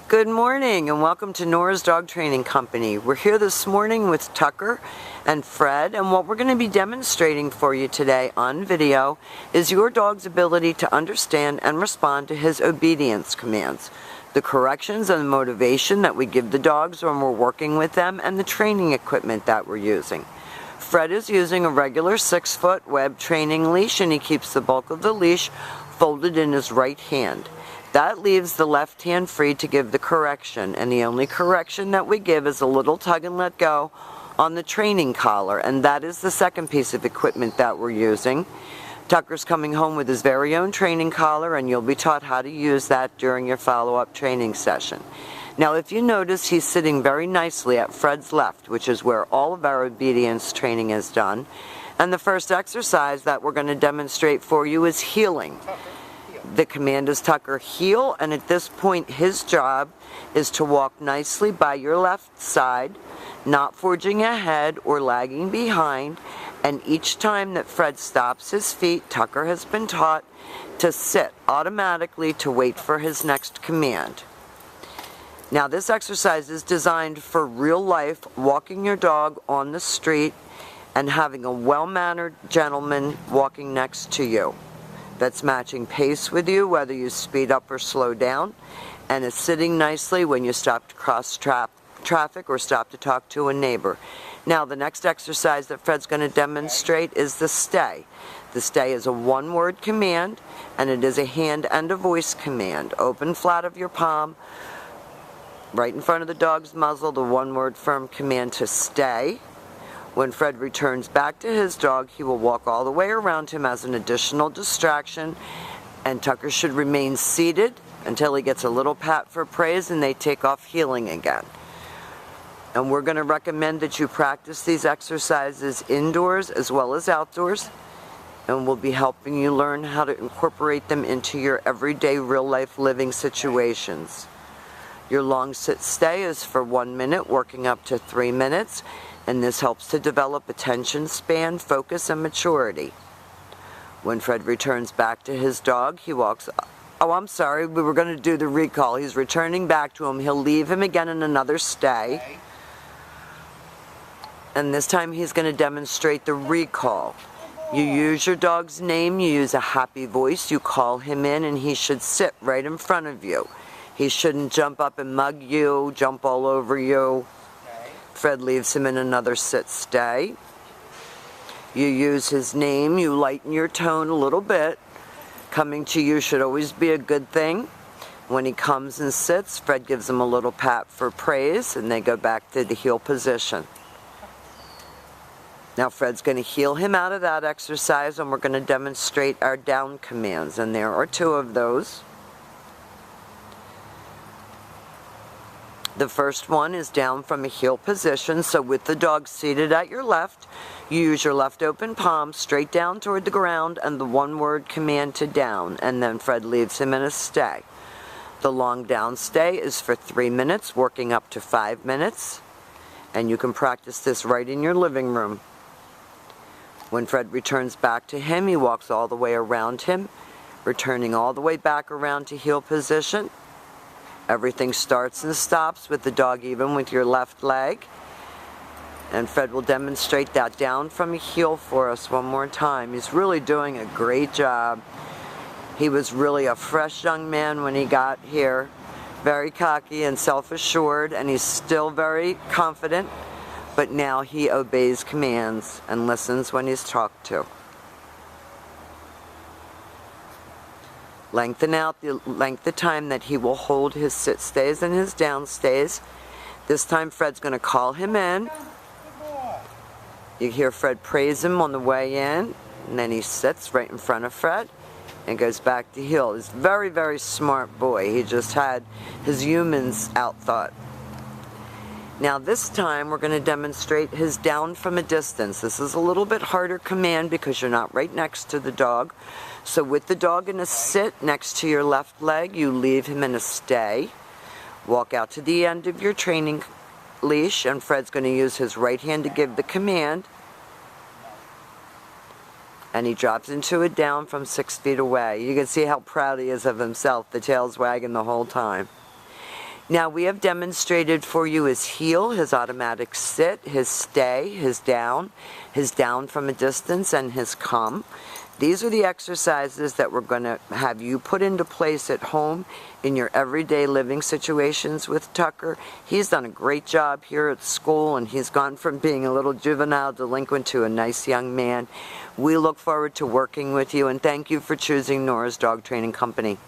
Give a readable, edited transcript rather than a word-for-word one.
Good morning and welcome to Nora's Dog Training Company. We're here this morning with Tucker and Fred, and what we're going to be demonstrating for you today on video is your dog's ability to understand and respond to his obedience commands, the corrections and motivation that we give the dogs when we're working with them, and the training equipment that we're using. Fred is using a regular 6-foot web training leash, and he keeps the bulk of the leash folded in his right hand. That leaves the left hand free to give the correction, and the only correction that we give is a little tug and let go on the training collar, and that is the second piece of equipment that we're using. Tucker's coming home with his very own training collar, and you'll be taught how to use that during your follow-up training session. Now, if you notice, he's sitting very nicely at Fred's left, which is where all of our obedience training is done. And the first exercise that we're going to demonstrate for you is heeling. The command is Tucker, heel, and at this point his job is to walk nicely by your left side, not forging ahead or lagging behind, and each time that Fred stops his feet, Tucker has been taught to sit automatically to wait for his next command. Now, this exercise is designed for real life, walking your dog on the street and having a well-mannered gentleman walking next to you that's matching pace with you, whether you speed up or slow down, and is sitting nicely when you stop to cross traffic or stop to talk to a neighbor. Now, the next exercise that Fred's going to demonstrate is the stay. The stay is a one-word command, and it is a hand and a voice command. Open flat of your palm, right in front of the dog's muzzle, the one-word firm command to stay. When Fred returns back to his dog, he will walk all the way around him as an additional distraction, and Tucker should remain seated until he gets a little pat for praise and they take off heeling again. And we're going to recommend that you practice these exercises indoors as well as outdoors, and we'll be helping you learn how to incorporate them into your everyday real-life living situations. Your long sit-stay is for 1 minute, working up to 3 minutes, and this helps to develop attention span, focus, and maturity. When Fred returns back to his dog, he walks... Oh, I'm sorry, we were going to do the recall. He's returning back to him. He'll leave him again in another stay. And this time he's going to demonstrate the recall. You use your dog's name, you use a happy voice, you call him in, and he should sit right in front of you. He shouldn't jump up and mug you, jump all over you. Fred leaves him in another sit-stay. You use his name, you lighten your tone a little bit. Coming to you should always be a good thing. When he comes and sits, Fred gives him a little pat for praise, and they go back to the heel position. Now Fred's going to heel him out of that exercise, and we're going to demonstrate our down commands, and there are 2 of those. The first one is down from a heel position, so with the dog seated at your left, you use your left open palm straight down toward the ground and the one-word command to down, and then Fred leaves him in a stay. The long down stay is for 3 minutes, working up to 5 minutes, and you can practice this right in your living room. When Fred returns back to him, he walks all the way around him, returning all the way back around to heel position. Everything starts and stops with the dog even with your left leg. And Fred will demonstrate that down from a heel for us one more time. He's really doing a great job. He was really a fresh young man when he got here. Very cocky and self-assured, and he's still very confident. But now he obeys commands and listens when he's talked to. Lengthen out the length of time that he will hold his sit stays and his down stays. This time Fred's going to call him in. You hear Fred praise him on the way in, and then he sits right in front of Fred and goes back to heel. He's a very, very smart boy. He just had his humans outthought. Now this time we're going to demonstrate his down from a distance. This is a little bit harder command because you're not right next to the dog. So with the dog in a sit next to your left leg, you leave him in a stay. Walk out to the end of your training leash, and Fred's going to use his right hand to give the command. And he drops into a down from 6 feet away. You can see how proud he is of himself. The tail's wagging the whole time. Now we have demonstrated for you his heel, his automatic sit, his stay, his down from a distance, and his come. These are the exercises that we're going to have you put into place at home in your everyday living situations with Tucker. He's done a great job here at school, and he's gone from being a little juvenile delinquent to a nice young man. We look forward to working with you, and thank you for choosing Nora's Dog Training Company.